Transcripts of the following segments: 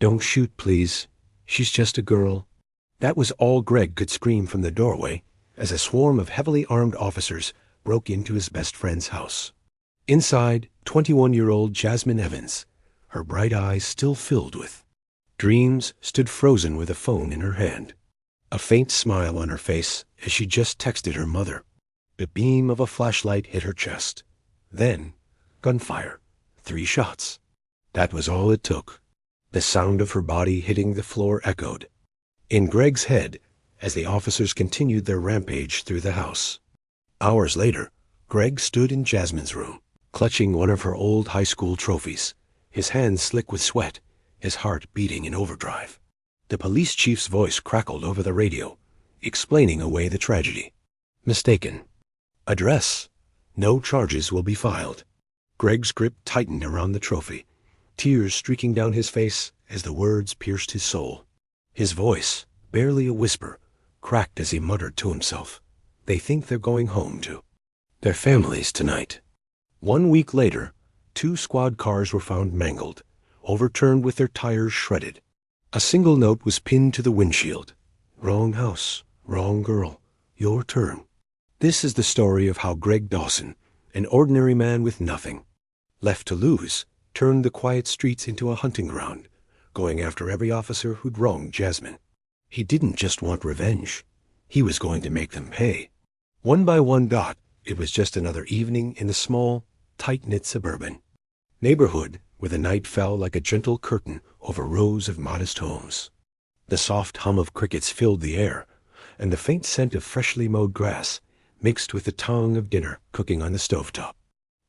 "Don't shoot, please. She's just a girl." That was all Greg could scream from the doorway as a swarm of heavily armed officers broke into his best friend's house. Inside, 21-year-old Jasmine Evans, her bright eyes still filled with dreams, stood frozen with a phone in her hand, a faint smile on her face as she just texted her mother. The beam of a flashlight hit her chest. Then, gunfire. 3 shots. That was all it took. The sound of her body hitting the floor echoed in Greg's head as the officers continued their rampage through the house. Hours later, Greg stood in Jasmine's room, clutching one of her old high school trophies, his hands slick with sweat, his heart beating in overdrive. The police chief's voice crackled over the radio, explaining away the tragedy. "Mistaken. Address. No charges will be filed." Greg's grip tightened around the trophy, tears streaking down his face as the words pierced his soul. His voice, barely a whisper, cracked as he muttered to himself, "They think they're going home to their families tonight." 1 week later, 2 squad cars were found mangled, overturned with their tires shredded. A single note was pinned to the windshield. "Wrong house, wrong girl, your turn." This is the story of how Greg Dawson, an ordinary man with nothing, left to lose, turned the quiet streets into a hunting ground, going after every officer who'd wronged Jasmine. He didn't just want revenge. He was going to make them pay. One by one, it was just another evening in the small, tight-knit suburban neighborhood where the night fell like a gentle curtain over rows of modest homes. The soft hum of crickets filled the air, and the faint scent of freshly mowed grass mixed with the tongue of dinner cooking on the stovetop.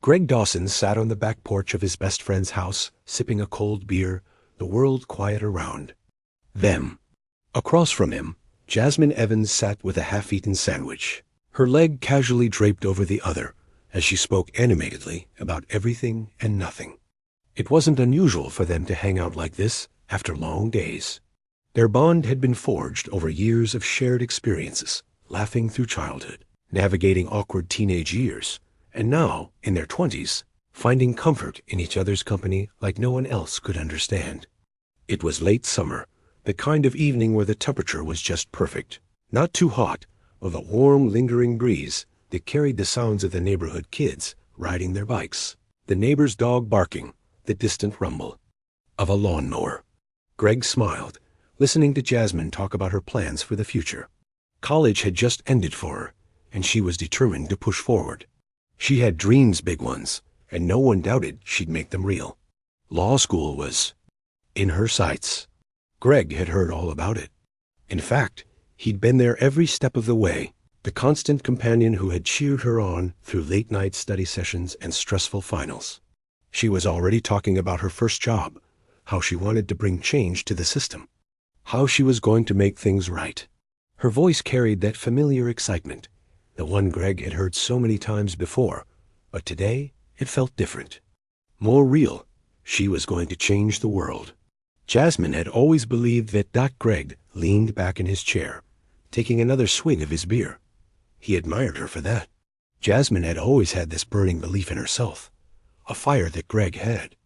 Greg Dawson sat on the back porch of his best friend's house, sipping a cold beer, the world quiet around them. Across from him, Jasmine Evans sat with a half-eaten sandwich, her leg casually draped over the other, as she spoke animatedly about everything and nothing. It wasn't unusual for them to hang out like this after long days. Their bond had been forged over years of shared experiences, laughing through childhood, navigating awkward teenage years, and now, in their 20s, finding comfort in each other's company like no one else could understand. It was late summer, the kind of evening where the temperature was just perfect, not too hot, with a warm, lingering breeze that carried the sounds of the neighborhood kids riding their bikes, the neighbor's dog barking, the distant rumble of a lawnmower. Greg smiled, listening to Jasmine talk about her plans for the future. College had just ended for her, and she was determined to push forward. She had dreams, big ones, and no one doubted she'd make them real. Law school was in her sights. Greg had heard all about it. In fact, he'd been there every step of the way, the constant companion who had cheered her on through late-night study sessions and stressful finals. She was already talking about her first job, how she wanted to bring change to the system, how she was going to make things right. Her voice carried that familiar excitement, the one Greg had heard so many times before, but today it felt different, more real. She was going to change the world. Jasmine had always believed that. Greg leaned back in his chair, taking another swig of his beer. He admired her for that. Jasmine had always had this burning belief in herself, a fire that Greg had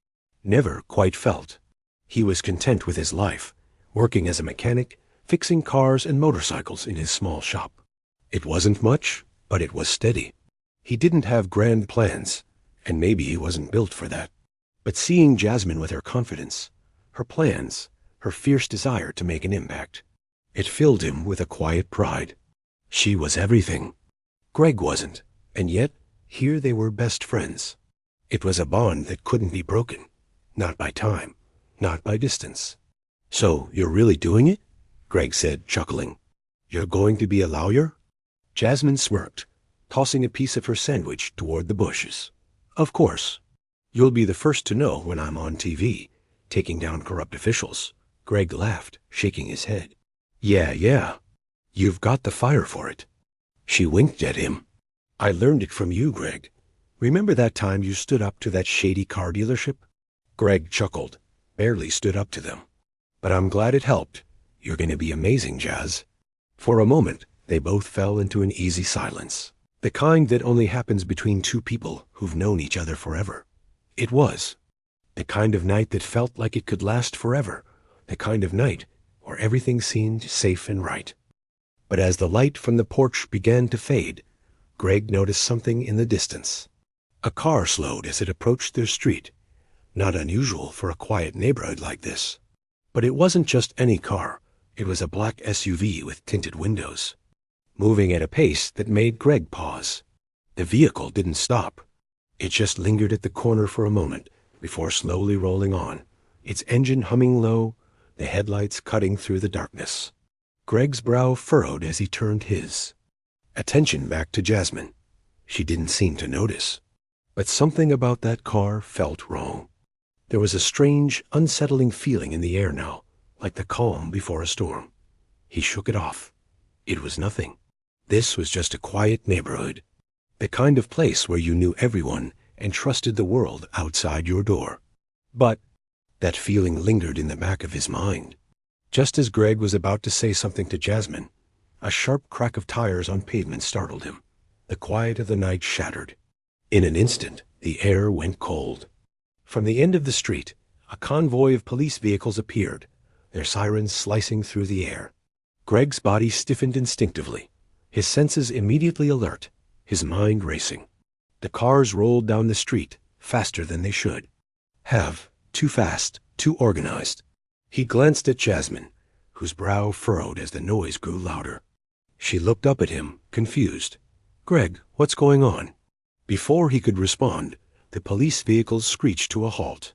never quite felt. He was content with his life, working as a mechanic, fixing cars and motorcycles in his small shop. It wasn't much, but it was steady. He didn't have grand plans, and maybe he wasn't built for that. But seeing Jasmine with her confidence, her plans, her fierce desire to make an impact, it filled him with a quiet pride. She was everything. Greg wasn't, and yet here they were, best friends. It was a bond that couldn't be broken, not by time, not by distance. "So you're really doing it?" Greg said, chuckling. "You're going to be a lawyer?" Jasmine smirked, tossing a piece of her sandwich toward the bushes. "Of course. You'll be the first to know when I'm on TV, taking down corrupt officials." Greg laughed, shaking his head. Yeah. You've got the fire for it." She winked at him. "I learned it from you, Greg. Remember that time you stood up to that shady car dealership?" Greg chuckled, barely stood up to them. "But I'm glad it helped. You're going to be amazing, Jazz." For a moment, they both fell into an easy silence, the kind that only happens between two people who've known each other forever. It was the kind of night that felt like it could last forever, the kind of night where everything seemed safe and right. But as the light from the porch began to fade, Greg noticed something in the distance. A car slowed as it approached their street. Not unusual for a quiet neighborhood like this. But it wasn't just any car. It was a black SUV with tinted windows, moving at a pace that made Greg pause. The vehicle didn't stop. It just lingered at the corner for a moment before slowly rolling on, its engine humming low, the headlights cutting through the darkness. Greg's brow furrowed as he turned his attention back to Jasmine. She didn't seem to notice. But something about that car felt wrong. There was a strange, unsettling feeling in the air now, like the calm before a storm. He shook it off. It was nothing. This was just a quiet neighborhood. The kind of place where you knew everyone and trusted the world outside your door. But that feeling lingered in the back of his mind. Just as Greg was about to say something to Jasmine, a sharp crack of tires on pavement startled him. The quiet of the night shattered. In an instant, the air went cold. From the end of the street, a convoy of police vehicles appeared, their sirens slicing through the air. Greg's body stiffened instinctively, his senses immediately alert, his mind racing. The cars rolled down the street, faster than they should. Too fast, too organized. He glanced at Jasmine, whose brow furrowed as the noise grew louder. She looked up at him, confused. "Greg, what's going on?" Before he could respond, the police vehicles screeched to a halt.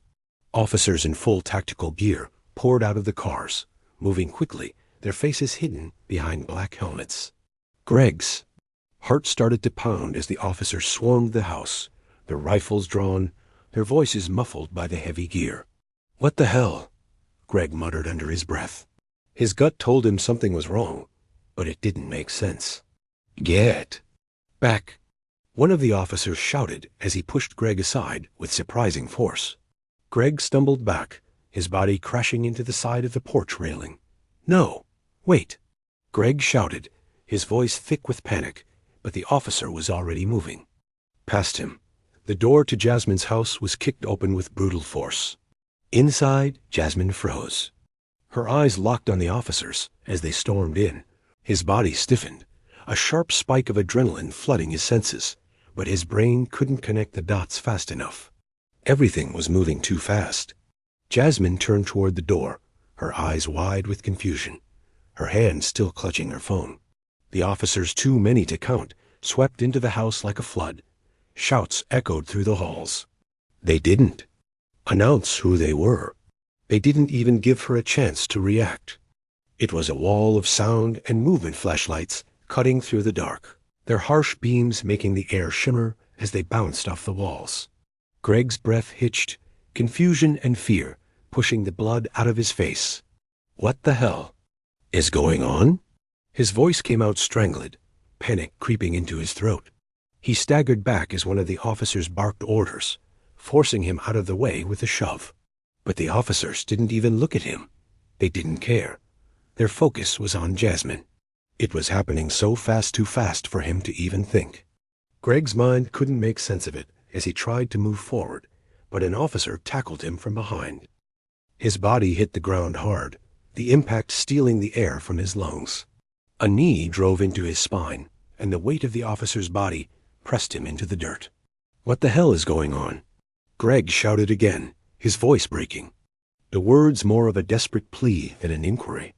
Officers in full tactical gear poured out of the cars, moving quickly, their faces hidden behind black helmets. Greg's heart started to pound as the officers swarmed the house, their rifles drawn, their voices muffled by the heavy gear. "What the hell?" Greg muttered under his breath. His gut told him something was wrong, but it didn't make sense. "Get back!" One of the officers shouted as he pushed Greg aside with surprising force. Greg stumbled back, his body crashing into the side of the porch railing. "No! Wait!" Greg shouted, his voice thick with panic, but the officer was already moving. Past him, the door to Jasmine's house was kicked open with brutal force. Inside, Jasmine froze. Her eyes locked on the officers as they stormed in. His body stiffened, a sharp spike of adrenaline flooding his senses, but his brain couldn't connect the dots fast enough. Everything was moving too fast. Jasmine turned toward the door, her eyes wide with confusion, her hand still clutching her phone. The officers, too many to count, swept into the house like a flood. Shouts echoed through the halls. They didn't announce who they were. They didn't even give her a chance to react. It was a wall of sound and movement flashlights cutting through the dark, their harsh beams making the air shimmer as they bounced off the walls. Greg's breath hitched, confusion and fear pushing the blood out of his face. "What the hell is going on?" His voice came out strangled, panic creeping into his throat. He staggered back as one of the officers barked orders, forcing him out of the way with a shove. But the officers didn't even look at him. They didn't care. Their focus was on Jasmine. It was happening so fast, too fast for him to even think. Greg's mind couldn't make sense of it as he tried to move forward, but an officer tackled him from behind. His body hit the ground hard, the impact stealing the air from his lungs. A knee drove into his spine, and the weight of the officer's body pressed him into the dirt. "What the hell is going on?" Greg shouted again, his voice breaking, the words more of a desperate plea than an inquiry.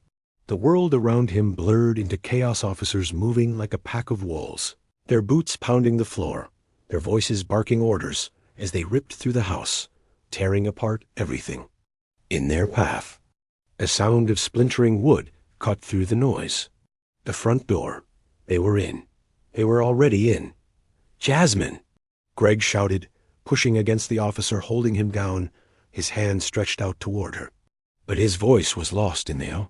The world around him blurred into chaos, officers moving like a pack of wolves, their boots pounding the floor, their voices barking orders as they ripped through the house, tearing apart everything in their path. A sound of splintering wood cut through the noise. The front door. They were in. They were already in. "Jasmine!" Greg shouted, pushing against the officer holding him down, his hand stretched out toward her. But his voice was lost in the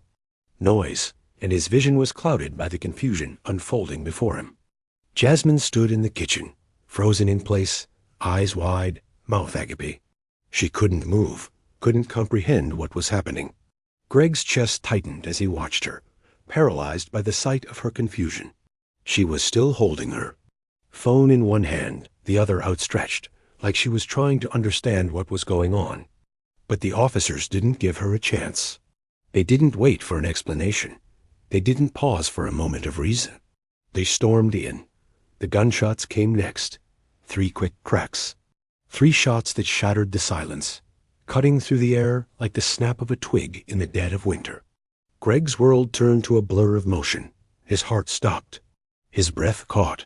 noise, and his vision was clouded by the confusion unfolding before him. Jasmine stood in the kitchen, frozen in place, eyes wide, mouth agape. She couldn't move, couldn't comprehend what was happening. Greg's chest tightened as he watched her, paralyzed by the sight of her confusion. She was still holding her, phone in one hand, the other outstretched, like she was trying to understand what was going on. But the officers didn't give her a chance. They didn't wait for an explanation. They didn't pause for a moment of reason. They stormed in. The gunshots came next. 3 quick cracks. 3 shots that shattered the silence, cutting through the air like the snap of a twig in the dead of winter. Greg's world turned to a blur of motion. His heart stopped. His breath caught.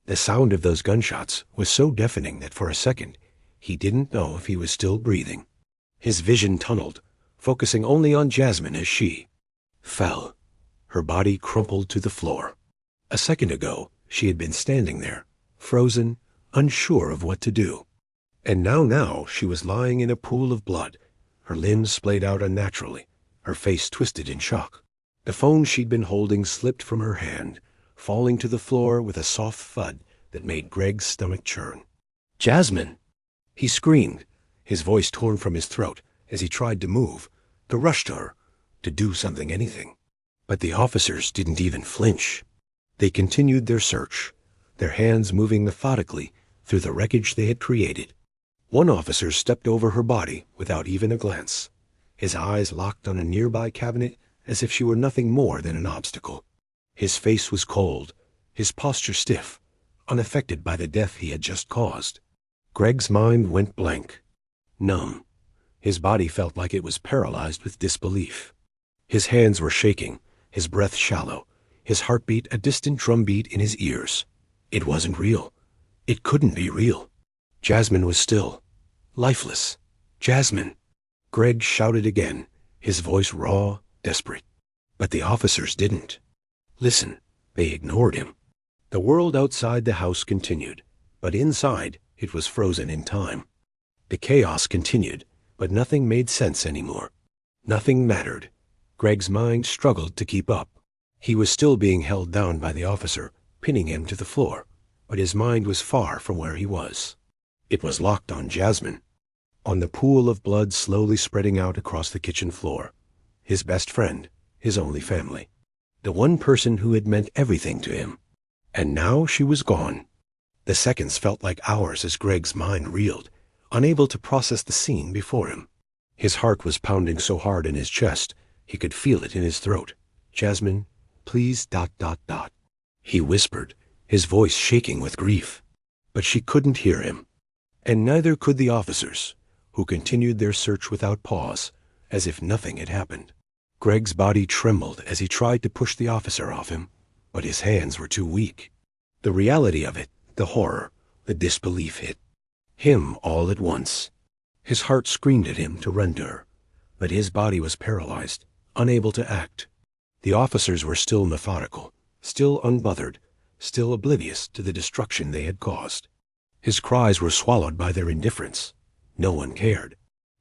The sound of those gunshots was so deafening that for a second he didn't know if he was still breathing. His vision tunneled, focusing only on Jasmine as she fell. Her body crumpled to the floor. A second ago, she had been standing there, frozen, unsure of what to do. And now she was lying in a pool of blood, her limbs splayed out unnaturally, her face twisted in shock. The phone she'd been holding slipped from her hand, falling to the floor with a soft thud that made Greg's stomach churn. "Jasmine!" He screamed, his voice torn from his throat as he tried to move, to rush to her, to do something, anything. But the officers didn't even flinch. They continued their search, their hands moving methodically through the wreckage they had created. One officer stepped over her body without even a glance, his eyes locked on a nearby cabinet as if she were nothing more than an obstacle. His face was cold, his posture stiff, unaffected by the death he had just caused. Greg's mind went blank, numb. His body felt like it was paralyzed with disbelief. His hands were shaking, his breath shallow, his heartbeat a distant drumbeat in his ears. It wasn't real. It couldn't be real. Jasmine was still, lifeless. "Jasmine!" Greg shouted again, his voice raw, desperate. But the officers didn't listen. They ignored him. The world outside the house continued, but inside it was frozen in time. The chaos continued, but nothing made sense anymore. Nothing mattered. Greg's mind struggled to keep up. He was still being held down by the officer, pinning him to the floor, but his mind was far from where he was. It was locked on Jasmine, on the pool of blood slowly spreading out across the kitchen floor. His best friend, his only family, the one person who had meant everything to him. And now she was gone. The seconds felt like hours as Greg's mind reeled, unable to process the scene before him. His heart was pounding so hard in his chest, he could feel it in his throat. "Jasmine, please, ... He whispered, his voice shaking with grief. But she couldn't hear him. And neither could the officers, who continued their search without pause, as if nothing had happened. Greg's body trembled as he tried to push the officer off him, but his hands were too weak. The reality of it, the horror, the disbelief hit him all at once. His heart screamed at him to run to her, but his body was paralyzed, unable to act. The officers were still methodical, still unbothered, still oblivious to the destruction they had caused. His cries were swallowed by their indifference. No one cared.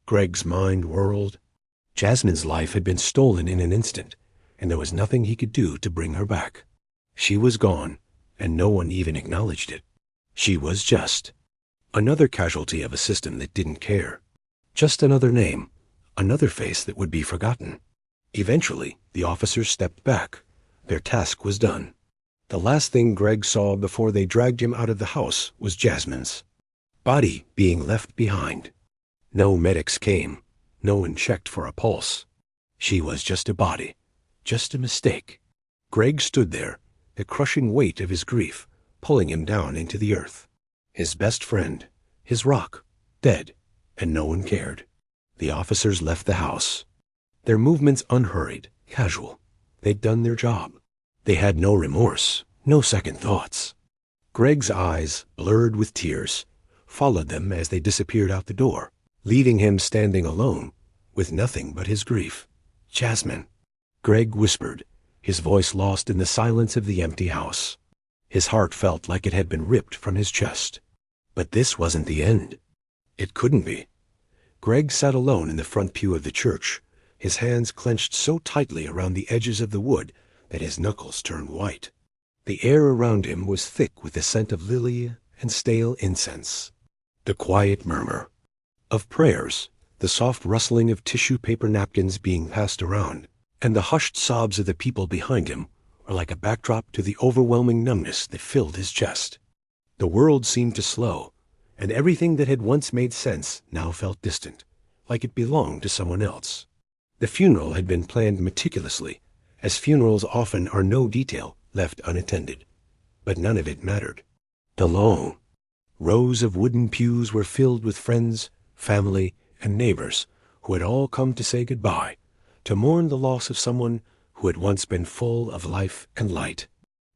Greg's mind whirled. Jasmine's life had been stolen in an instant, and there was nothing he could do to bring her back. She was gone, and no one even acknowledged it. She was just another casualty of a system that didn't care. Just another name, another face that would be forgotten. Eventually, the officers stepped back. Their task was done. The last thing Greg saw before they dragged him out of the house was Jasmine's body being left behind. No medics came. No one checked for a pulse. She was just a body, just a mistake. Greg stood there, the crushing weight of his grief pulling him down into the earth. His best friend, his rock, dead, and no one cared. The officers left the house, their movements unhurried, casual. They'd done their job. They had no remorse, no second thoughts. Greg's eyes, blurred with tears, followed them as they disappeared out the door, leaving him standing alone, with nothing but his grief. "Jasmine," Greg whispered, his voice lost in the silence of the empty house. His heart felt like it had been ripped from his chest. But this wasn't the end. It couldn't be. Greg sat alone in the front pew of the church, his hands clenched so tightly around the edges of the wood that his knuckles turned white. The air around him was thick with the scent of lily and stale incense. The quiet murmur of prayers, the soft rustling of tissue paper napkins being passed around, and the hushed sobs of the people behind him were like a backdrop to the overwhelming numbness that filled his chest. The world seemed to slow, and everything that had once made sense now felt distant, like it belonged to someone else. The funeral had been planned meticulously, as funerals often are no detail left unattended. But none of it mattered. The long rows of wooden pews were filled with friends, family, and neighbors who had all come to say goodbye, to mourn the loss of someone who had once been full of life and light.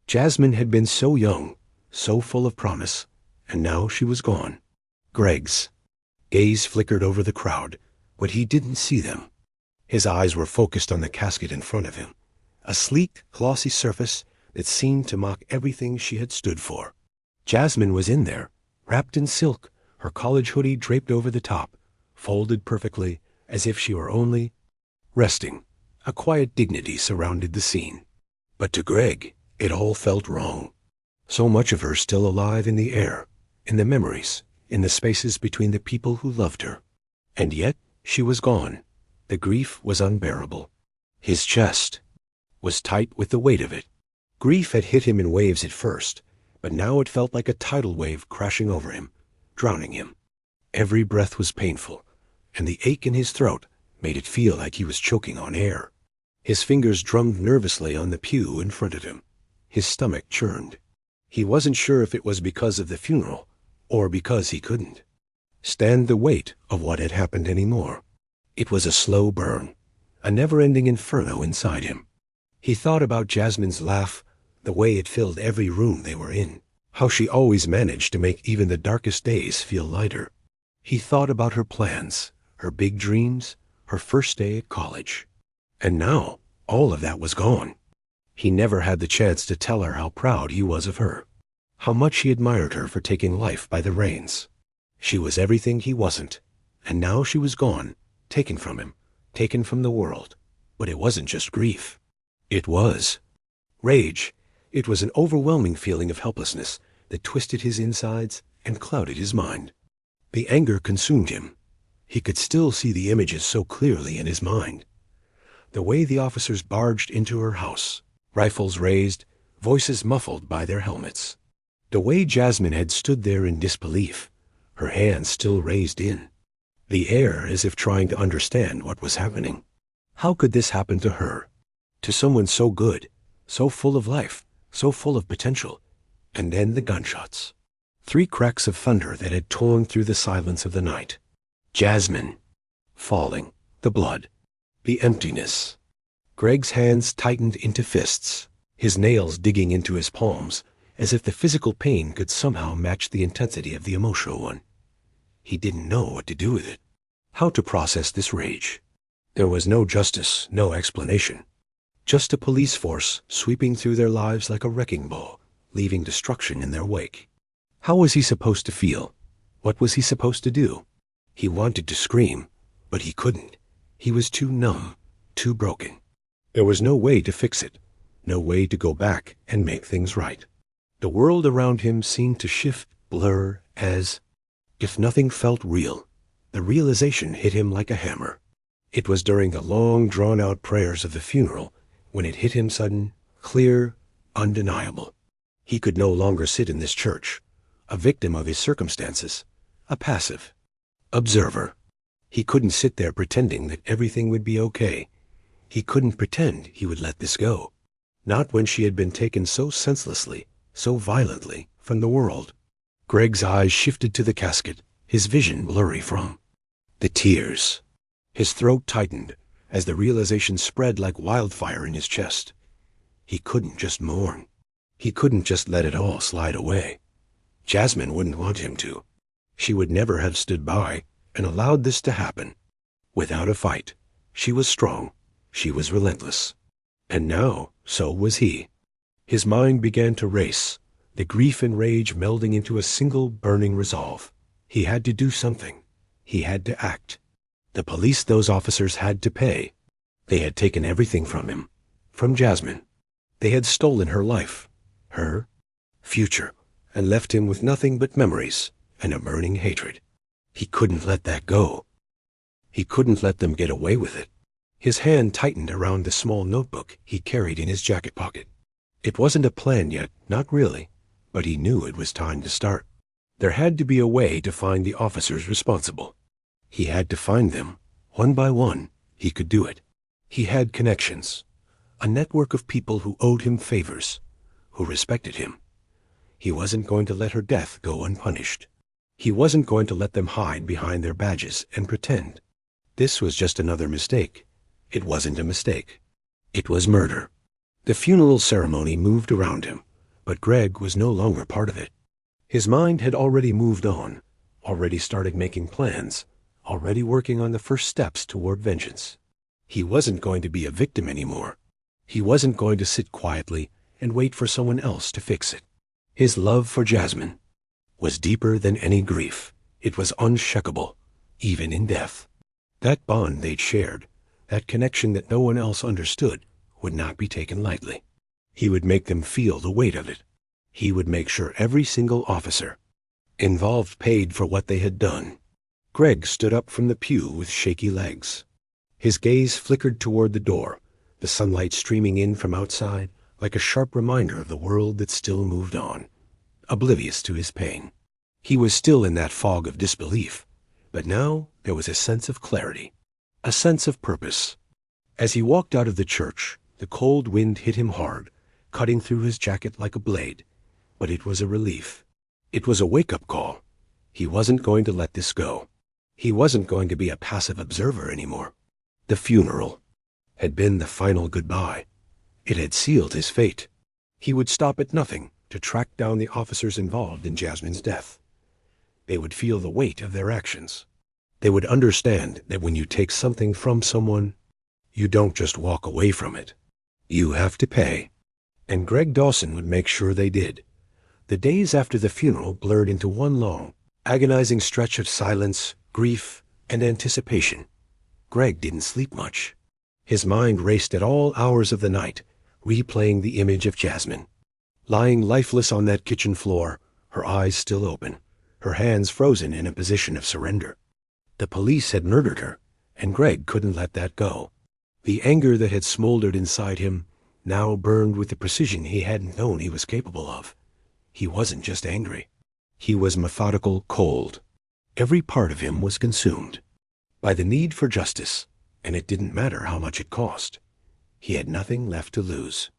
Jasmine had been so young, so full of promise, and now she was gone. Greg's gaze flickered over the crowd, but he didn't see them. His eyes were focused on the casket in front of him, a sleek, glossy surface that seemed to mock everything she had stood for. Jasmine was in there, wrapped in silk, her college hoodie draped over the top, folded perfectly, as if she were only resting. A quiet dignity surrounded the scene. But to Greg, it all felt wrong. So much of her still alive in the air, in the memories, in the spaces between the people who loved her. And yet, she was gone. The grief was unbearable. His chest was tight with the weight of it. Grief had hit him in waves at first, but now it felt like a tidal wave crashing over him, drowning him. Every breath was painful, and the ache in his throat made it feel like he was choking on air. His fingers drummed nervously on the pew in front of him. His stomach churned. He wasn't sure if it was because of the funeral, or because he couldn't stand the weight of what had happened anymore. It was a slow burn, a never-ending inferno inside him. He thought about Jasmine's laugh, the way it filled every room they were in, how she always managed to make even the darkest days feel lighter. He thought about her plans, her big dreams, her first day at college. And now, all of that was gone. He never had the chance to tell her how proud he was of her, how much he admired her for taking life by the reins. She was everything he wasn't, and now she was gone, taken from him, taken from the world. But it wasn't just grief. It was rage. It was an overwhelming feeling of helplessness that twisted his insides and clouded his mind. The anger consumed him. He could still see the images so clearly in his mind. The way the officers barged into her house, rifles raised, voices muffled by their helmets. The way Jasmine had stood there in disbelief, her hands still raised in the air as if trying to understand what was happening. How could this happen to her? To someone so good, so full of life, so full of potential. And then the gunshots. 3 cracks of thunder that had torn through the silence of the night. Jasmine falling, the blood, the emptiness. Greg's hands tightened into fists, his nails digging into his palms, as if the physical pain could somehow match the intensity of the emotional one. He didn't know what to do with it, how to process this rage. There was no justice, no explanation. Just a police force sweeping through their lives like a wrecking ball, leaving destruction in their wake. How was he supposed to feel? What was he supposed to do? He wanted to scream, but he couldn't. He was too numb, too broken. There was no way to fix it, no way to go back and make things right. The world around him seemed to shift, blur, as if nothing felt real. The realization hit him like a hammer. It was during the long, drawn-out prayers of the funeral when it hit him sudden, clear, undeniable. He could no longer sit in this church, a victim of his circumstances, a passive observer. He couldn't sit there pretending that everything would be okay. He couldn't pretend he would let this go. Not when she had been taken so senselessly, so violently, from the world. Greg's eyes shifted to the casket, his vision blurry from the tears. His throat tightened as the realization spread like wildfire in his chest. He couldn't just mourn. He couldn't just let it all slide away. Jasmine wouldn't want him to. She would never have stood by and allowed this to happen. Without a fight, she was strong. She was relentless. And now, so was he. His mind began to race, the grief and rage melding into a single burning resolve. He had to do something. He had to act. The police those officers had to pay. They had taken everything from him, from Jasmine. They had stolen her life, her future, and left him with nothing but memories and a burning hatred. He couldn't let that go. He couldn't let them get away with it. His hand tightened around the small notebook he carried in his jacket pocket. It wasn't a plan yet, not really, but he knew it was time to start. There had to be a way to find the officers responsible. He had to find them, one by one. He could do it. He had connections, a network of people who owed him favors, who respected him. He wasn't going to let her death go unpunished. He wasn't going to let them hide behind their badges and pretend. This was just another mistake. It wasn't a mistake. It was murder. The funeral ceremony moved around him, but Greg was no longer part of it. His mind had already moved on, already started making plans, already working on the first steps toward vengeance. He wasn't going to be a victim anymore. He wasn't going to sit quietly and wait for someone else to fix it. His love for Jasmine was deeper than any grief. It was unshakable, even in death. That bond they'd shared, that connection that no one else understood, would not be taken lightly. He would make them feel the weight of it. He would make sure every single officer involved paid for what they had done. Greg stood up from the pew with shaky legs. His gaze flickered toward the door, the sunlight streaming in from outside like a sharp reminder of the world that still moved on, oblivious to his pain. He was still in that fog of disbelief, but now there was a sense of clarity, a sense of purpose. As he walked out of the church, the cold wind hit him hard, cutting through his jacket like a blade, but it was a relief. It was a wake-up call. He wasn't going to let this go. He wasn't going to be a passive observer anymore. The funeral had been the final goodbye. It had sealed his fate. He would stop at nothing to track down the officers involved in Jasmine's death. They would feel the weight of their actions. They would understand that when you take something from someone, you don't just walk away from it. You have to pay. And Greg Dawson would make sure they did. The days after the funeral blurred into one long, agonizing stretch of silence, grief, and anticipation. Greg didn't sleep much. His mind raced at all hours of the night, replaying the image of Jasmine, lying lifeless on that kitchen floor, her eyes still open, her hands frozen in a position of surrender. The police had murdered her, and Greg couldn't let that go. The anger that had smoldered inside him now burned with the precision he hadn't known he was capable of. He wasn't just angry. He was methodical, cold. Every part of him was consumed by the need for justice, and it didn't matter how much it cost. He had nothing left to lose.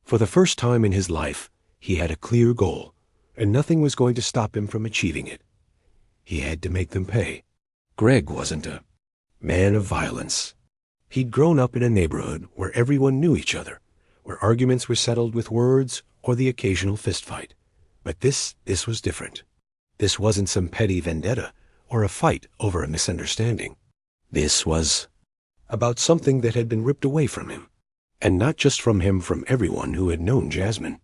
For the first time in his life, he had a clear goal, and nothing was going to stop him from achieving it. He had to make them pay. Greg wasn't a man of violence. He'd grown up in a neighborhood where everyone knew each other, where arguments were settled with words or the occasional fistfight. But this was different. This wasn't some petty vendetta or a fight over a misunderstanding. This was about something that had been ripped away from him. And not just from him, from everyone who had known Jasmine.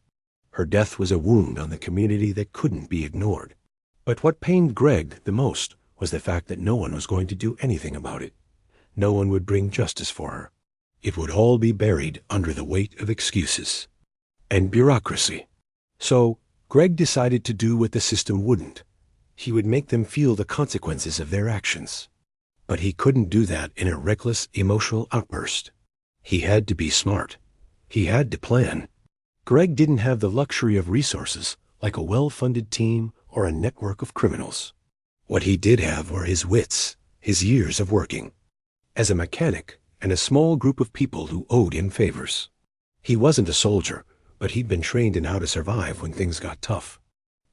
Her death was a wound on the community that couldn't be ignored. But what pained Greg the most was the fact that no one was going to do anything about it. No one would bring justice for her. It would all be buried under the weight of excuses and bureaucracy. So Greg decided to do what the system wouldn't. He would make them feel the consequences of their actions. But he couldn't do that in a reckless, emotional outburst. He had to be smart. He had to plan. Greg didn't have the luxury of resources like a well-funded team or a network of criminals. What he did have were his wits, his years of working as a mechanic, and a small group of people who owed him favors. He wasn't a soldier, but he'd been trained in how to survive when things got tough.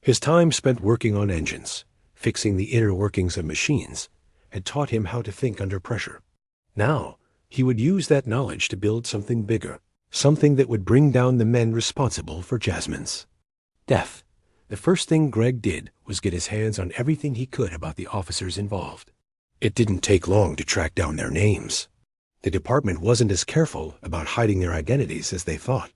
His time spent working on engines, fixing the inner workings of machines, had taught him how to think under pressure. Now, he would use that knowledge to build something bigger, something that would bring down the men responsible for Jasmine's death. The first thing Greg did was get his hands on everything he could about the officers involved. It didn't take long to track down their names. The department wasn't as careful about hiding their identities as they thought.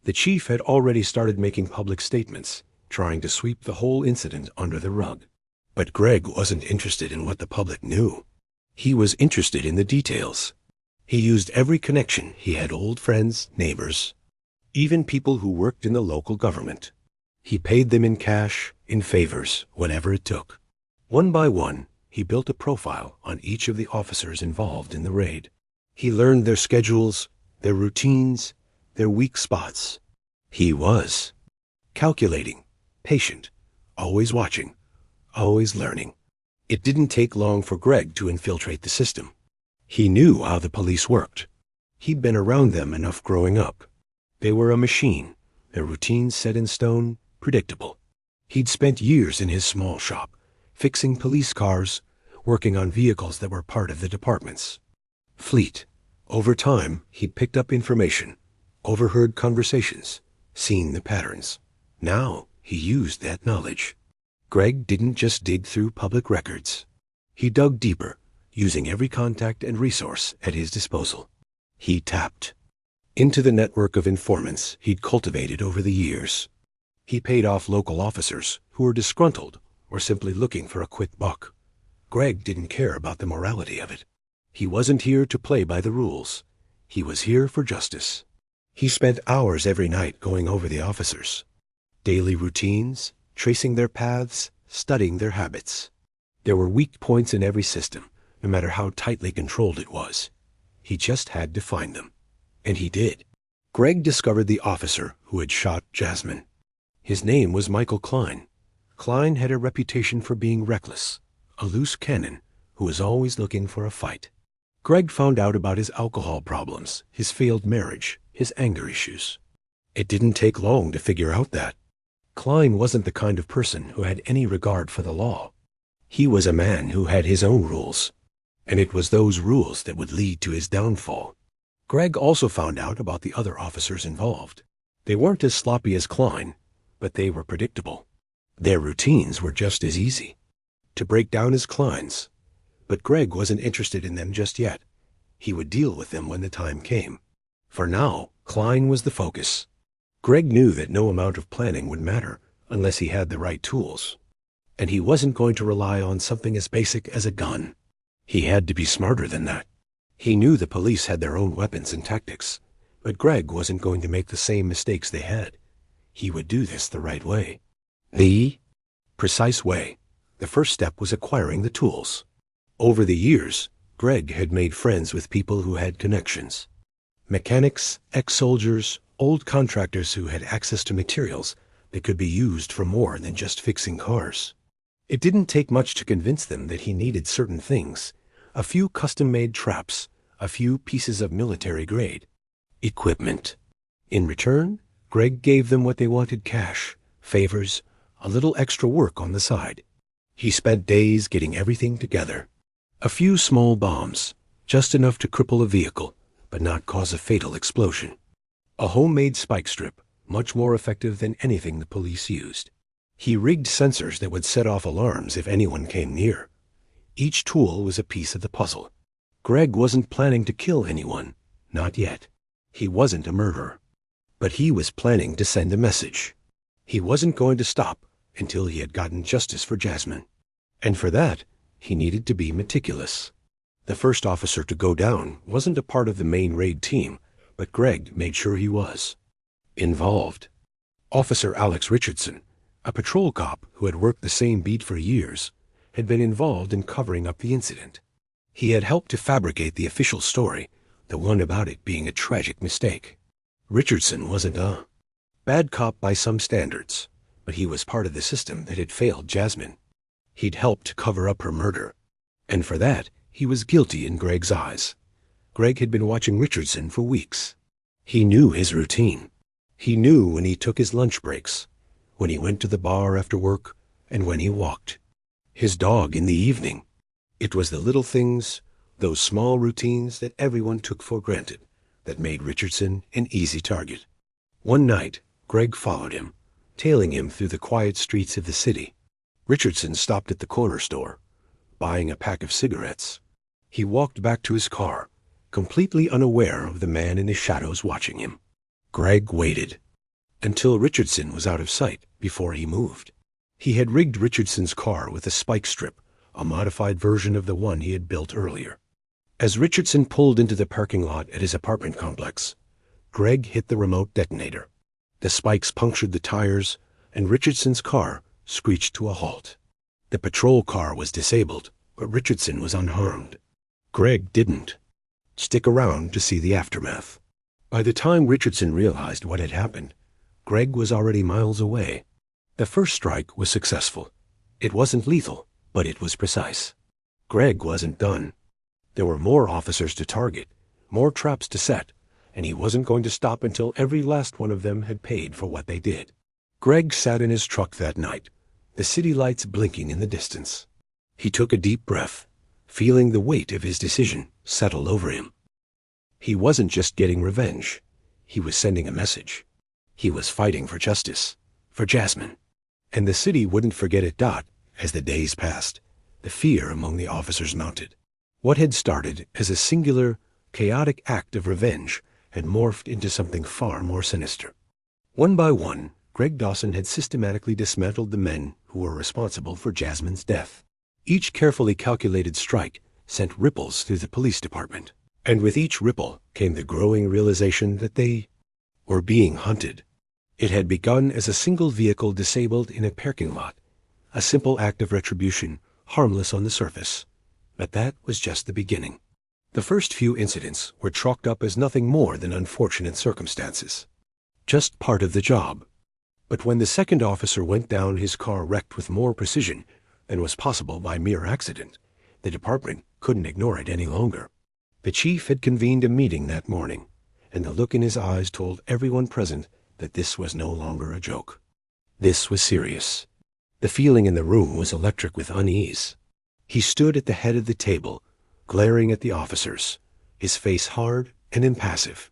The chief had already started making public statements, trying to sweep the whole incident under the rug. But Greg wasn't interested in what the public knew. He was interested in the details. He used every connection. He had old friends, neighbors, even people who worked in the local government. He paid them in cash, in favors, whatever it took. One by one, he built a profile on each of the officers involved in the raid. He learned their schedules, their routines, their weak spots. He was calculating, patient, always watching, always learning. It didn't take long for Greg to infiltrate the system. He knew how the police worked. He'd been around them enough growing up. They were a machine, their routines set in stone, predictable. He'd spent years in his small shop, fixing police cars, working on vehicles that were part of the department's fleet. Over time, he'd picked up information, overheard conversations, seen the patterns. Now, he used that knowledge. Greg didn't just dig through public records. He dug deeper, using every contact and resource at his disposal. He tapped into the network of informants he'd cultivated over the years. He paid off local officers who were disgruntled or simply looking for a quick buck. Greg didn't care about the morality of it. He wasn't here to play by the rules. He was here for justice. He spent hours every night going over the officers' daily routines, tracing their paths, studying their habits. There were weak points in every system, no matter how tightly controlled it was. He just had to find them. And he did. Greg discovered the officer who had shot Jasmine. His name was Michael Klein. Klein had a reputation for being reckless, a loose cannon who was always looking for a fight. Greg found out about his alcohol problems, his failed marriage, his anger issues. It didn't take long to figure out that Klein wasn't the kind of person who had any regard for the law. He was a man who had his own rules, and it was those rules that would lead to his downfall. Greg also found out about the other officers involved. They weren't as sloppy as Klein, but they were predictable. Their routines were just as easy to break down as Klein's. But Greg wasn't interested in them just yet. He would deal with them when the time came. For now, Klein was the focus. Greg knew that no amount of planning would matter unless he had the right tools. And he wasn't going to rely on something as basic as a gun. He had to be smarter than that. He knew the police had their own weapons and tactics, but Greg wasn't going to make the same mistakes they had. He would do this the right way. The precise way. The first step was acquiring the tools. Over the years, Greg had made friends with people who had connections. Mechanics, ex-soldiers, old contractors who had access to materials that could be used for more than just fixing cars. It didn't take much to convince them that he needed certain things, a few custom-made traps, a few pieces of military-grade equipment. In return, Greg gave them what they wanted: cash, favors, a little extra work on the side. He spent days getting everything together. A few small bombs, just enough to cripple a vehicle, but not cause a fatal explosion. A homemade spike strip, much more effective than anything the police used. He rigged sensors that would set off alarms if anyone came near. Each tool was a piece of the puzzle. Greg wasn't planning to kill anyone, not yet. He wasn't a murderer. But he was planning to send a message. He wasn't going to stop until he had gotten justice for Jasmine. And for that, he needed to be meticulous. The first officer to go down wasn't a part of the main raid team, but Greg made sure he was involved. Officer Alex Richardson, a patrol cop who had worked the same beat for years, had been involved in covering up the incident. He had helped to fabricate the official story, the one about it being a tragic mistake. Richardson wasn't a bad cop by some standards, but he was part of the system that had failed Jasmine. He'd helped to cover up her murder, and for that, he was guilty in Greg's eyes. Greg had been watching Richardson for weeks. He knew his routine. He knew when he took his lunch breaks, when he went to the bar after work, and when he walked his dog in the evening. It was the little things, those small routines that everyone took for granted, that made Richardson an easy target. One night, Greg followed him, tailing him through the quiet streets of the city. Richardson stopped at the corner store, buying a pack of cigarettes. He walked back to his car, completely unaware of the man in the shadows watching him. Greg waited until Richardson was out of sight before he moved. He had rigged Richardson's car with a spike strip, a modified version of the one he had built earlier. As Richardson pulled into the parking lot at his apartment complex, Greg hit the remote detonator. The spikes punctured the tires, and Richardson's car screeched to a halt. The patrol car was disabled, but Richardson was unharmed. Greg didn't stick around to see the aftermath. By the time Richardson realized what had happened, Greg was already miles away. The first strike was successful. It wasn't lethal, but it was precise. Greg wasn't done. There were more officers to target, more traps to set, and he wasn't going to stop until every last one of them had paid for what they did. Greg sat in his truck that night, the city lights blinking in the distance. He took a deep breath, feeling the weight of his decision settle over him. He wasn't just getting revenge. He was sending a message. He was fighting for justice, for Jasmine. And the city wouldn't forget it. As the days passed, the fear among the officers mounted. What had started as a singular, chaotic act of revenge had morphed into something far more sinister. One by one, Greg Dawson had systematically dismantled the men who were responsible for Jasmine's death. Each carefully calculated strike sent ripples through the police department, and with each ripple came the growing realization that they were being hunted. It had begun as a single vehicle disabled in a parking lot, a simple act of retribution, harmless on the surface. But that was just the beginning. The first few incidents were chalked up as nothing more than unfortunate circumstances, just part of the job. But when the second officer went down, his car wrecked with more precision than was possible by mere accident, the department couldn't ignore it any longer. The chief had convened a meeting that morning, and the look in his eyes told everyone present that this was no longer a joke. This was serious. The feeling in the room was electric with unease. He stood at the head of the table, glaring at the officers, his face hard and impassive.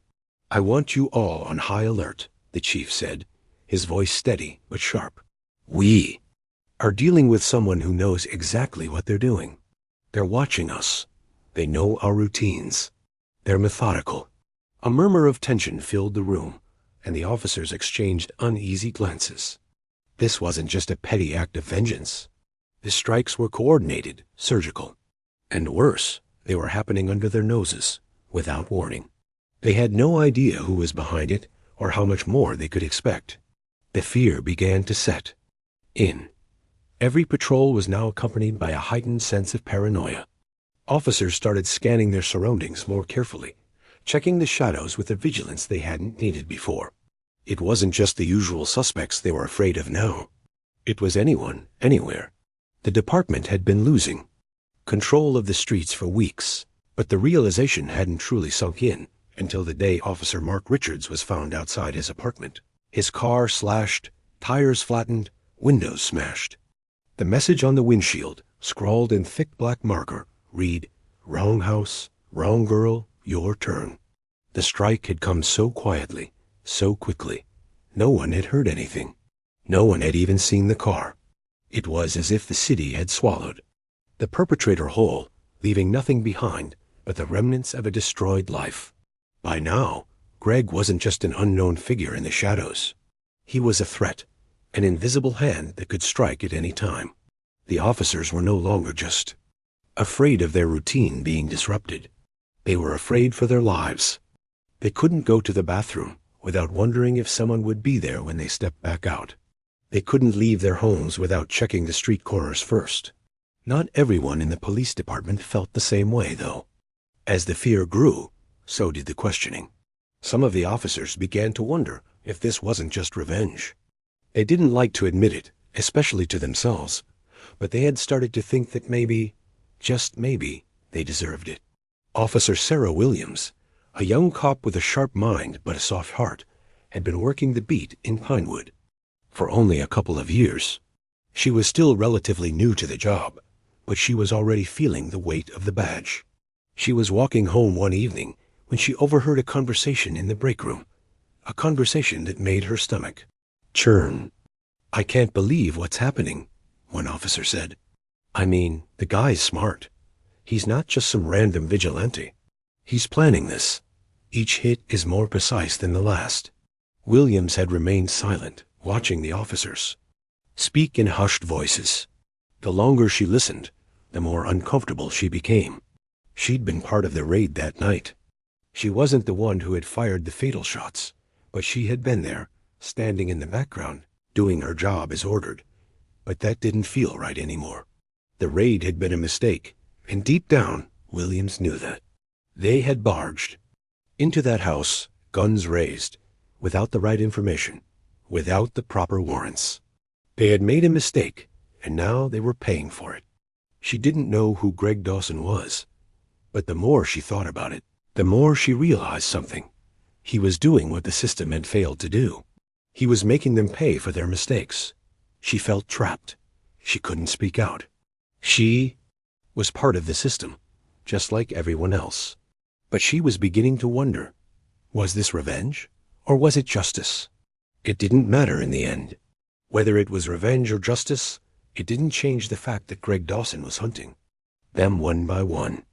"I want you all on high alert," the chief said, his voice steady but sharp. "We are dealing with someone who knows exactly what they're doing. They're watching us. They know our routines. They're methodical." A murmur of tension filled the room, and the officers exchanged uneasy glances. This wasn't just a petty act of vengeance. The strikes were coordinated, surgical. And worse, they were happening under their noses, without warning. They had no idea who was behind it or how much more they could expect. The fear began to set in. Every patrol was now accompanied by a heightened sense of paranoia. Officers started scanning their surroundings more carefully, checking the shadows with a vigilance they hadn't needed before. It wasn't just the usual suspects they were afraid of now. It was anyone, anywhere. The department had been losing control of the streets for weeks, but the realization hadn't truly sunk in until the day Officer Mark Richards was found outside his apartment. His car slashed, tires flattened, windows smashed. The message on the windshield, scrawled in thick black marker, read, "Wrong house, wrong girl, your turn." The strike had come so quietly, so quickly. No one had heard anything. No one had even seen the car. It was as if the city had swallowed the perpetrator whole, leaving nothing behind but the remnants of a destroyed life. By now, Greg wasn't just an unknown figure in the shadows. He was a threat, an invisible hand that could strike at any time. The officers were no longer just afraid of their routine being disrupted. They were afraid for their lives. They couldn't go to the bathroom without wondering if someone would be there when they stepped back out. They couldn't leave their homes without checking the street corners first. Not everyone in the police department felt the same way, though. As the fear grew, so did the questioning. Some of the officers began to wonder if this wasn't just revenge. They didn't like to admit it, especially to themselves, but they had started to think that maybe, just maybe, they deserved it. Officer Sarah Williams, a young cop with a sharp mind but a soft heart, had been working the beat in Pinewood for only a couple of years. She was still relatively new to the job, but she was already feeling the weight of the badge. She was walking home one evening when she overheard a conversation in the break room, a conversation that made her stomach churn. "I can't believe what's happening," one officer said. "I mean, the guy's smart. He's not just some random vigilante. He's planning this. Each hit is more precise than the last." Williams had remained silent, watching the officers speak in hushed voices. The longer she listened, the more uncomfortable she became. She'd been part of the raid that night. She wasn't the one who had fired the fatal shots, but she had been there, standing in the background, doing her job as ordered. But that didn't feel right anymore. The raid had been a mistake, and deep down, Williams knew that. They had barged into that house, guns raised, without the right information, without the proper warrants. They had made a mistake, and now they were paying for it. She didn't know who Greg Dawson was, but the more she thought about it, the more she realized something. He was doing what the system had failed to do. He was making them pay for their mistakes. She felt trapped. She couldn't speak out. She was part of the system, just like everyone else. But she was beginning to wonder, was this revenge, or was it justice? It didn't matter in the end. Whether it was revenge or justice, it didn't change the fact that Greg Dawson was hunting them one by one.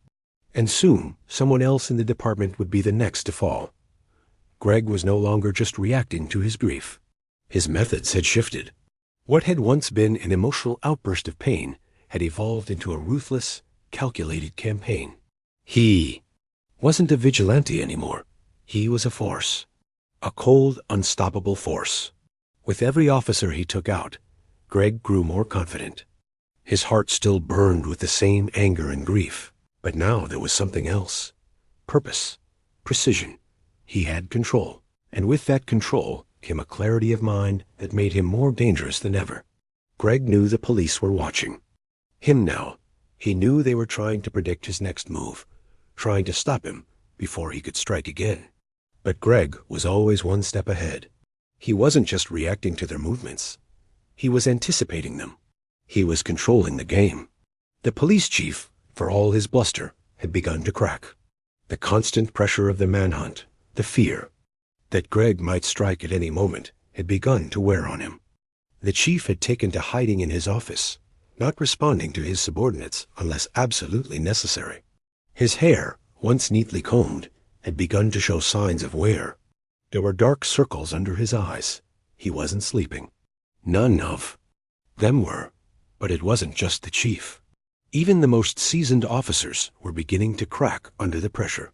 And soon, someone else in the department would be the next to fall. Greg was no longer just reacting to his grief. His methods had shifted. What had once been an emotional outburst of pain had evolved into a ruthless, calculated campaign. He wasn't a vigilante anymore. He was a force. A cold, unstoppable force. With every officer he took out, Greg grew more confident. His heart still burned with the same anger and grief, but now there was something else. Purpose, precision. He had control, and with that control came a clarity of mind that made him more dangerous than ever. Greg knew the police were watching him now. He knew they were trying to predict his next move, trying to stop him before he could strike again. But Greg was always one step ahead. He wasn't just reacting to their movements. He was anticipating them. He was controlling the game. The police chief, for all his bluster, had begun to crack. The constant pressure of the manhunt, the fear that Greg might strike at any moment, had begun to wear on him. The chief had taken to hiding in his office, not responding to his subordinates unless absolutely necessary. His hair, once neatly combed, had begun to show signs of wear. There were dark circles under his eyes. He wasn't sleeping. None of them were. But it wasn't just the chief. Even the most seasoned officers were beginning to crack under the pressure.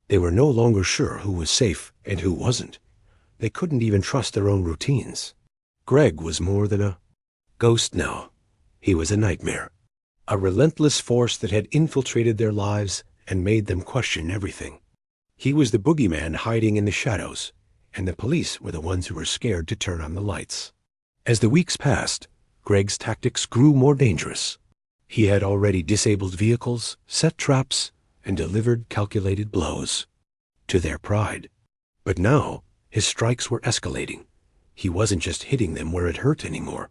They were no longer sure who was safe and who wasn't. They couldn't even trust their own routines. Greg was more than a ghost now. He was a nightmare. A relentless force that had infiltrated their lives and made them question everything. He was the boogeyman hiding in the shadows, and the police were the ones who were scared to turn on the lights. As the weeks passed, Greg's tactics grew more dangerous. He had already disabled vehicles, set traps, and delivered calculated blows to their pride. But now, his strikes were escalating. He wasn't just hitting them where it hurt anymore.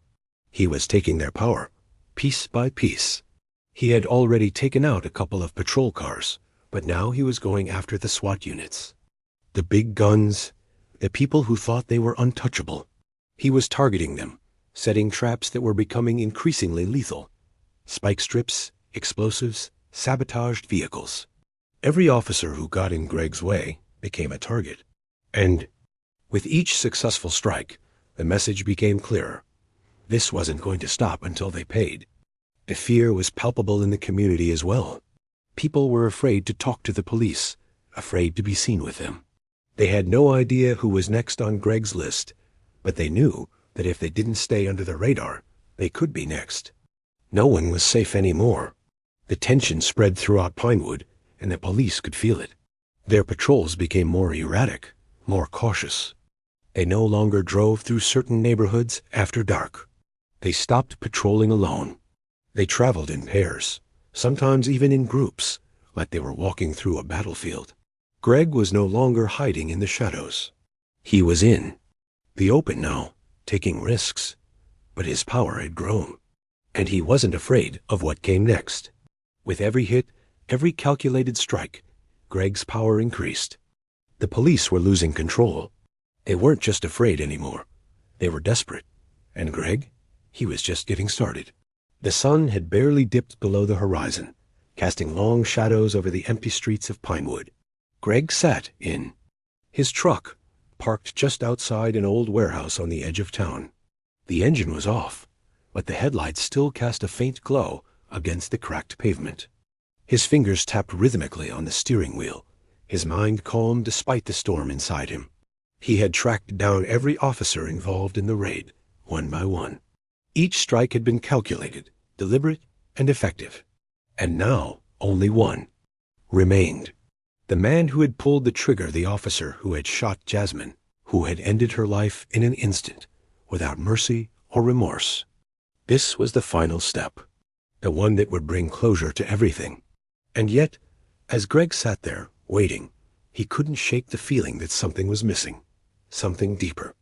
He was taking their power, piece by piece. He had already taken out a couple of patrol cars, but now he was going after the SWAT units. The big guns, the people who thought they were untouchable. He was targeting them, setting traps that were becoming increasingly lethal. Spike strips, explosives, sabotaged vehicles. Every officer who got in Greg's way became a target. And with each successful strike, the message became clearer. This wasn't going to stop until they paid. The fear was palpable in the community as well. People were afraid to talk to the police, afraid to be seen with them. They had no idea who was next on Greg's list, but they knew that if they didn't stay under the radar, they could be next. No one was safe anymore. The tension spread throughout Pinewood, and the police could feel it. Their patrols became more erratic, more cautious. They no longer drove through certain neighborhoods after dark. They stopped patrolling alone. They traveled in pairs, sometimes even in groups, like they were walking through a battlefield. Greg was no longer hiding in the shadows. He was in the open now, taking risks. But his power had grown, and he wasn't afraid of what came next. With every hit, every calculated strike, Greg's power increased. The police were losing control. They weren't just afraid anymore. They were desperate. And Greg? He was just getting started. The sun had barely dipped below the horizon, casting long shadows over the empty streets of Pinewood. Greg sat in his truck, parked just outside an old warehouse on the edge of town. The engine was off, but the headlights still cast a faint glow against the cracked pavement. His fingers tapped rhythmically on the steering wheel, his mind calm despite the storm inside him. He had tracked down every officer involved in the raid, one by one. Each strike had been calculated, deliberate, and effective. And now only one remained. The man who had pulled the trigger, the officer who had shot Jasmine, who had ended her life in an instant, without mercy or remorse. This was the final step, the one that would bring closure to everything. And yet, as Greg sat there, waiting, He couldn't shake the feeling that something was missing, something deeper.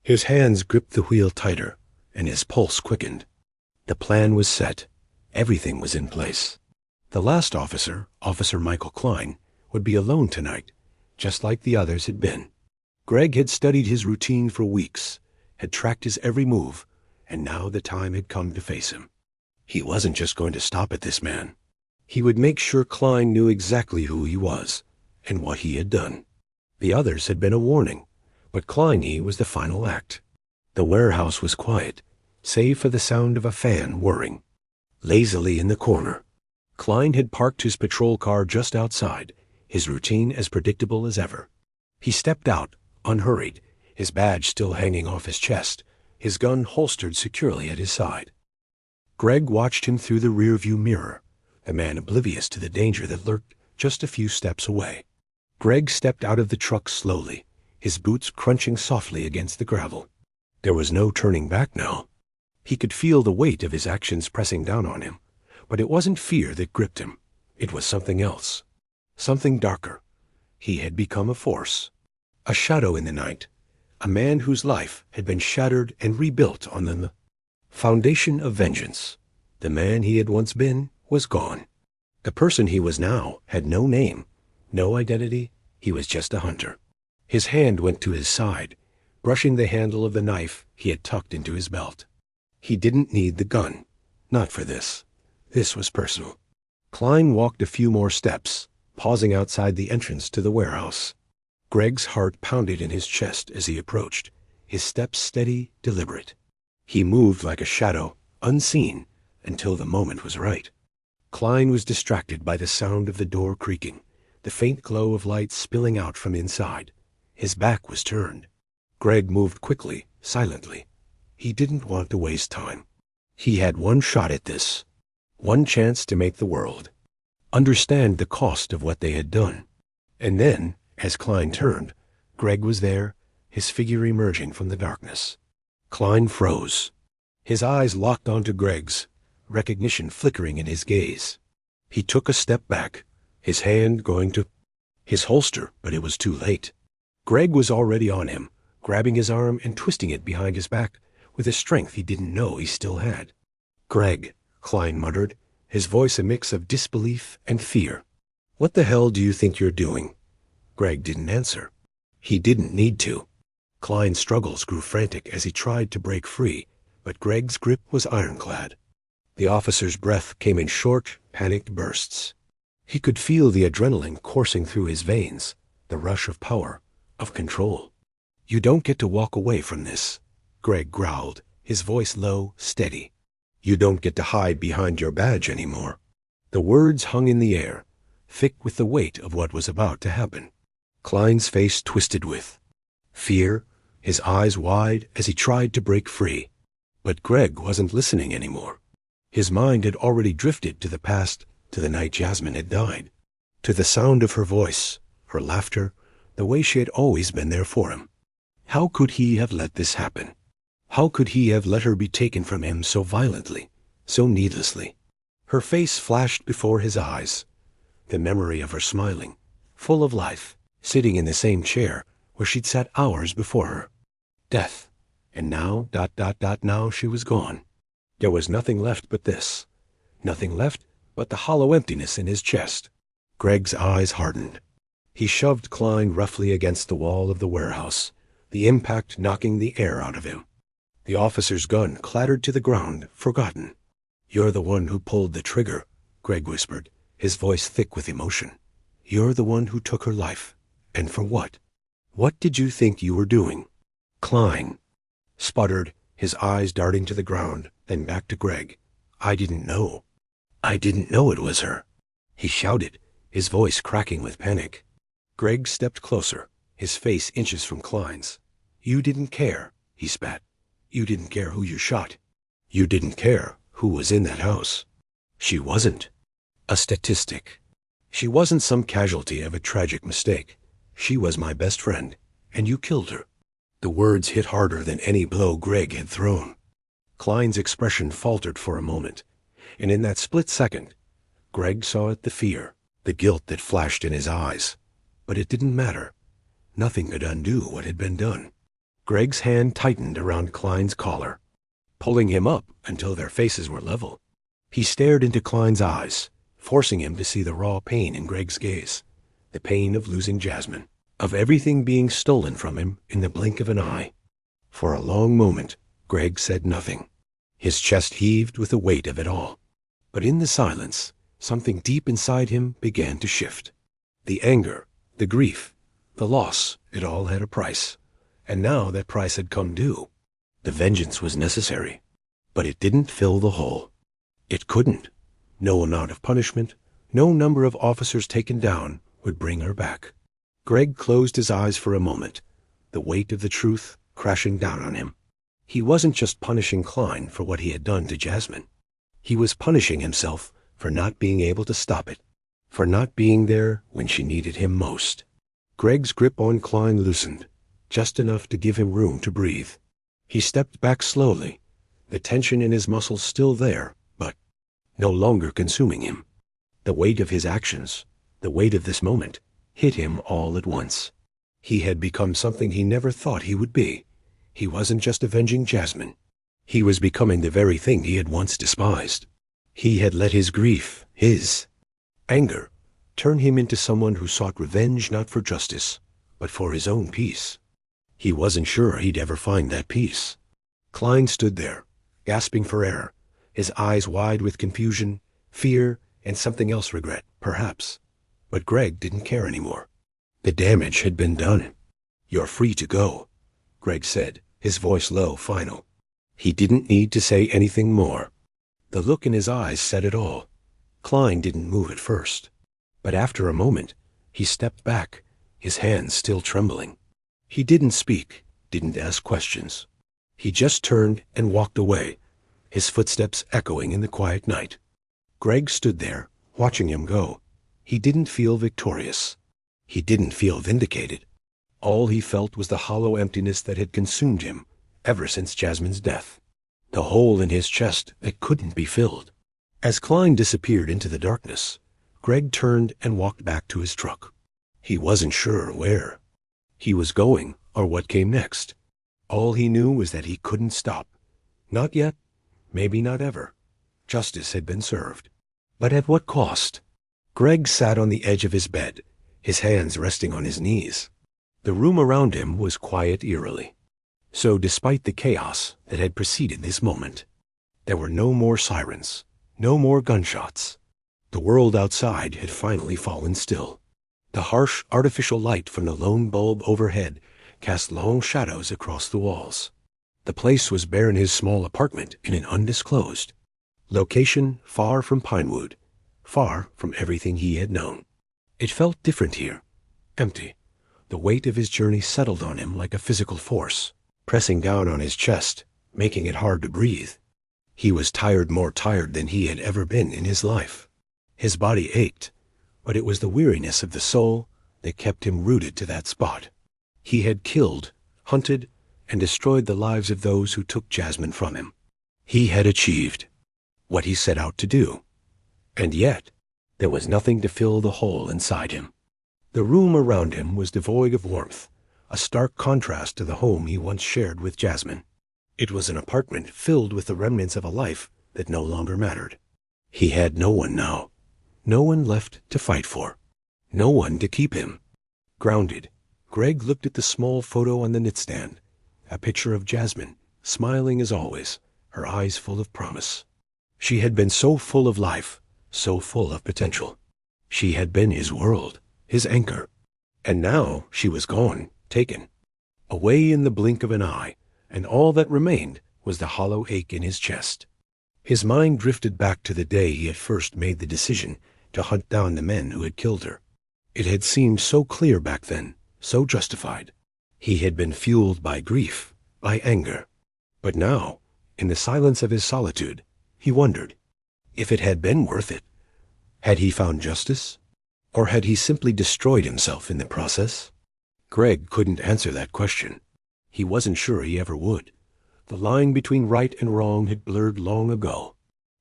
His hands gripped the wheel tighter, and his pulse quickened. The plan was set. Everything was in place. The last officer, Officer Michael Klein, would be alone tonight, just like the others had been. Greg had studied his routine for weeks, had tracked his every move, and now the time had come to face him. He wasn't just going to stop at this man. He would make sure Klein knew exactly who he was and what he had done. The others had been a warning, but Klein was the final act. The warehouse was quiet, save for the sound of a fan whirring. Lazily in the corner, Klein had parked his patrol car just outside, his routine as predictable as ever. He stepped out, unhurried, his badge still hanging off his chest, his gun holstered securely at his side. Greg watched him through the rearview mirror, a man oblivious to the danger that lurked just a few steps away. Greg stepped out of the truck slowly, his boots crunching softly against the gravel. There was no turning back now. He could feel the weight of his actions pressing down on him, but it wasn't fear that gripped him. It was something else, something darker. He had become a force, a shadow in the night, a man whose life had been shattered and rebuilt on the foundation of vengeance. The man he had once been was gone. The person he was now had no name, no identity. He was just a hunter. His hand went to his side, brushing the handle of the knife he had tucked into his belt. He didn't need the gun. Not for this. This was personal. Klein walked a few more steps, pausing outside the entrance to the warehouse. Greg's heart pounded in his chest as he approached, his steps steady, deliberate. He moved like a shadow, unseen, until the moment was right. Klein was distracted by the sound of the door creaking, the faint glow of light spilling out from inside. His back was turned. Greg moved quickly, silently. He didn't want to waste time. He had one shot at this, one chance to make the world understand the cost of what they had done. And then, as Klein turned, Greg was there, his figure emerging from the darkness. Klein froze. His eyes locked onto Greg's, recognition flickering in his gaze. He took a step back, his hand going to his holster, but it was too late. Greg was already on him, grabbing his arm and twisting it behind his back with a strength he didn't know he still had. "Greg," Klein muttered, his voice a mix of disbelief and fear. "What the hell do you think you're doing?" Greg didn't answer. He didn't need to. Klein's struggles grew frantic as he tried to break free, but Greg's grip was ironclad. The officer's breath came in short, panicked bursts. He could feel the adrenaline coursing through his veins, the rush of power, of control. "You don't get to walk away from this," Greg growled, his voice low, steady. "You don't get to hide behind your badge anymore." The words hung in the air, thick with the weight of what was about to happen. Klein's face twisted with fear, his eyes wide as he tried to break free. But Greg wasn't listening anymore. His mind had already drifted to the past, to the night Jasmine had died, to the sound of her voice, her laughter, the way she had always been there for him. How could he have let this happen? How could he have let her be taken from him so violently, so needlessly? Her face flashed before his eyes, the memory of her smiling, full of life, sitting in the same chair where she'd sat hours before her. Death. And now, now she was gone. There was nothing left but this. Nothing left but the hollow emptiness in his chest. Greg's eyes hardened. He shoved Klein roughly against the wall of the warehouse, the impact knocking the air out of him. The officer's gun clattered to the ground, forgotten. "You're the one who pulled the trigger," Greg whispered, his voice thick with emotion. "You're the one who took her life. And for what? What did you think you were doing?" Klein sputtered, his eyes darting to the ground, then back to Greg. "I didn't know. I didn't know it was her," he shouted, his voice cracking with panic. Greg stepped closer, his face inches from Klein's. "You didn't care," he spat. "You didn't care who you shot. You didn't care who was in that house. She wasn't a statistic. She wasn't some casualty of a tragic mistake. She was my best friend, and you killed her." The words hit harder than any blow Greg had thrown. Klein's expression faltered for a moment, and in that split second, Greg saw it, the fear, the guilt that flashed in his eyes. But it didn't matter. Nothing could undo what had been done. Greg's hand tightened around Klein's collar, pulling him up until their faces were level. He stared into Klein's eyes, forcing him to see the raw pain in Greg's gaze, the pain of losing Jasmine, of everything being stolen from him in the blink of an eye. For a long moment, Greg said nothing. His chest heaved with the weight of it all. But in the silence, something deep inside him began to shift. The anger, the grief, the loss, it all had a price. And now that price had come due. The vengeance was necessary. But it didn't fill the hole. It couldn't. No amount of punishment, no number of officers taken down would bring her back. Greg closed his eyes for a moment, the weight of the truth crashing down on him. He wasn't just punishing Klein for what he had done to Jasmine. He was punishing himself for not being able to stop it, for not being there when she needed him most. Greg's grip on Klein loosened, just enough to give him room to breathe. He stepped back slowly, the tension in his muscles still there, but no longer consuming him. The weight of his actions, the weight of this moment, hit him all at once. He had become something he never thought he would be. He wasn't just avenging Jasmine. He was becoming the very thing he had once despised. He had let his grief, his anger, turn him into someone who sought revenge not for justice, but for his own peace. He wasn't sure he'd ever find that peace. Klein stood there, gasping for air, his eyes wide with confusion, fear, and something else, regret, perhaps. But Greg didn't care anymore. The damage had been done. "You're free to go," Greg said, his voice low, final. He didn't need to say anything more. The look in his eyes said it all. Klein didn't move at first. But after a moment, he stepped back, his hands still trembling. He didn't speak, didn't ask questions. He just turned and walked away, his footsteps echoing in the quiet night. Greg stood there, watching him go. He didn't feel victorious. He didn't feel vindicated. All he felt was the hollow emptiness that had consumed him ever since Jasmine's death. The hole in his chest that couldn't be filled. As Klein disappeared into the darkness, Greg turned and walked back to his truck. He wasn't sure where he was going or what came next. All he knew was that he couldn't stop. Not yet, maybe not ever. Justice had been served. But at what cost? Greg sat on the edge of his bed, his hands resting on his knees. The room around him was quiet eerily. So despite the chaos that had preceded this moment, there were no more sirens, no more gunshots. The world outside had finally fallen still. The harsh, artificial light from the lone bulb overhead cast long shadows across the walls. The place was bare in his small apartment in an undisclosed location, far from Pinewood, far from everything he had known. It felt different here, empty. The weight of his journey settled on him like a physical force, pressing down on his chest, making it hard to breathe. He was tired, more tired than he had ever been in his life. His body ached, but it was the weariness of the soul that kept him rooted to that spot. He had killed, hunted, and destroyed the lives of those who took Jasmine from him. He had achieved what he set out to do. And yet, there was nothing to fill the hole inside him. The room around him was devoid of warmth, a stark contrast to the home he once shared with Jasmine. It was an apartment filled with the remnants of a life that no longer mattered. He had no one now, no one left to fight for, no one to keep him. Grounded, Greg looked at the small photo on the nightstand, a picture of Jasmine, smiling as always, her eyes full of promise. She had been so full of life, so full of potential. She had been his world, his anchor. And now she was gone, taken, away in the blink of an eye, and all that remained was the hollow ache in his chest. His mind drifted back to the day he had first made the decision to hunt down the men who had killed her. It had seemed so clear back then, so justified. He had been fueled by grief, by anger. But now, in the silence of his solitude, he wondered if it had been worth it. Had he found justice? Or had he simply destroyed himself in the process? Greg couldn't answer that question. He wasn't sure he ever would. The line between right and wrong had blurred long ago.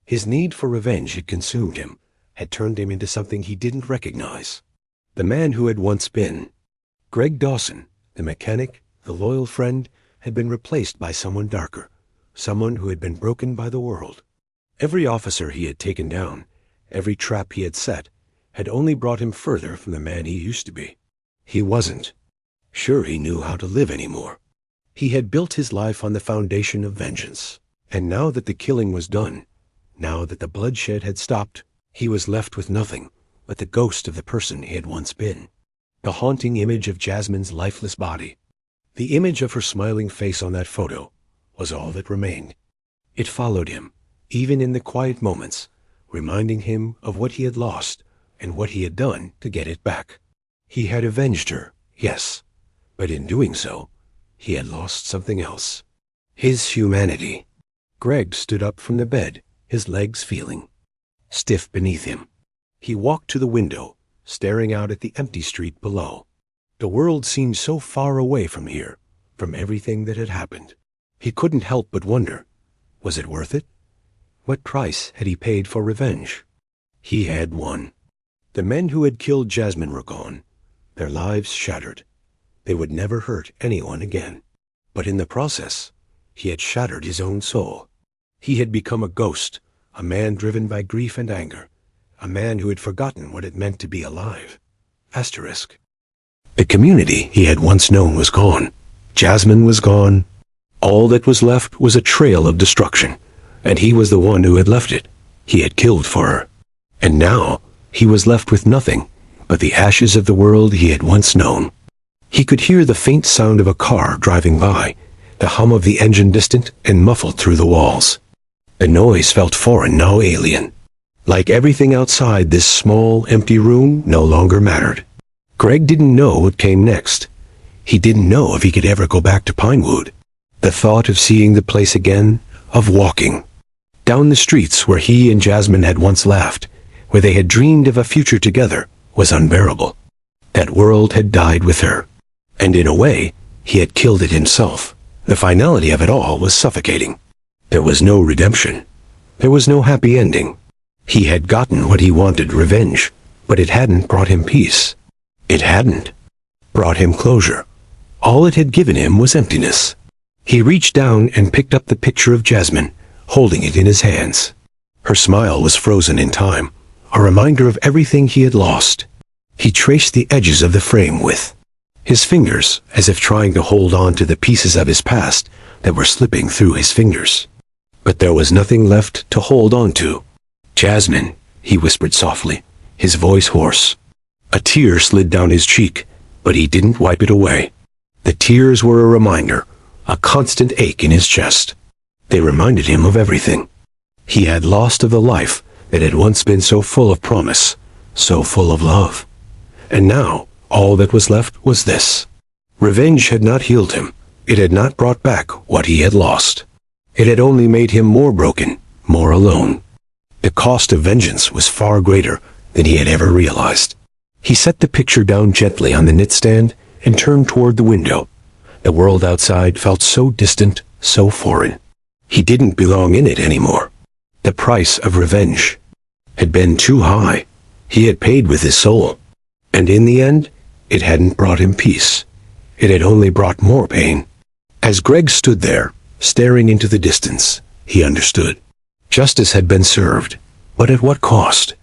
His need for revenge had consumed him, had turned him into something he didn't recognize. The man who had once been. Greg Dawson, the mechanic, the loyal friend, had been replaced by someone darker, someone who had been broken by the world. Every officer he had taken down, every trap he had set, had only brought him further from the man he used to be. He wasn't sure he knew how to live anymore. He had built his life on the foundation of vengeance, and now that the killing was done, now that the bloodshed had stopped, he was left with nothing but the ghost of the person he had once been. The haunting image of Jasmine's lifeless body, the image of her smiling face on that photo, was all that remained. It followed him, even in the quiet moments, reminding him of what he had lost and what he had done to get it back. He had avenged her, yes, but in doing so, he had lost something else. His humanity. Greg stood up from the bed, his legs feeling stiff beneath him. He walked to the window, staring out at the empty street below. The world seemed so far away from here, from everything that had happened. He couldn't help but wonder, was it worth it? What price had he paid for revenge? He had won. The men who had killed Jasmine were gone, their lives shattered. They would never hurt anyone again. But in the process, he had shattered his own soul. He had become a ghost, a man driven by grief and anger, a man who had forgotten what it meant to be alive. Asterisk. The community he had once known was gone. Jasmine was gone. All that was left was a trail of destruction, and he was the one who had left it. He had killed for her. And now he was left with nothing but the ashes of the world he had once known. He could hear the faint sound of a car driving by, the hum of the engine distant and muffled through the walls. The noise felt foreign, now alien. Like everything outside this small, empty room no longer mattered. Greg didn't know what came next. He didn't know if he could ever go back to Pinewood. The thought of seeing the place again, of walking down the streets where he and Jasmine had once laughed, where they had dreamed of a future together, was unbearable. That world had died with her, and in a way, he had killed it himself. The finality of it all was suffocating. There was no redemption. There was no happy ending. He had gotten what he wanted, revenge, but it hadn't brought him peace. It hadn't brought him closure. All it had given him was emptiness. He reached down and picked up the picture of Jasmine, holding it in his hands. Her smile was frozen in time, a reminder of everything he had lost. He traced the edges of the frame with his fingers, as if trying to hold on to the pieces of his past that were slipping through his fingers. But there was nothing left to hold on to. "Jasmine," he whispered softly, his voice hoarse. A tear slid down his cheek, but he didn't wipe it away. The tears were a reminder, a constant ache in his chest. They reminded him of everything he had lost, of the life that had once been so full of promise, so full of love. And now, all that was left was this. Revenge had not healed him. It had not brought back what he had lost. It had only made him more broken, more alone. The cost of vengeance was far greater than he had ever realized. He set the picture down gently on the knitstand and turned toward the window. The world outside felt so distant, so foreign. He didn't belong in it anymore. The price of revenge had been too high. He had paid with his soul. And in the end, it hadn't brought him peace. It had only brought more pain. As Greg stood there, staring into the distance, he understood. Justice had been served, but at what cost?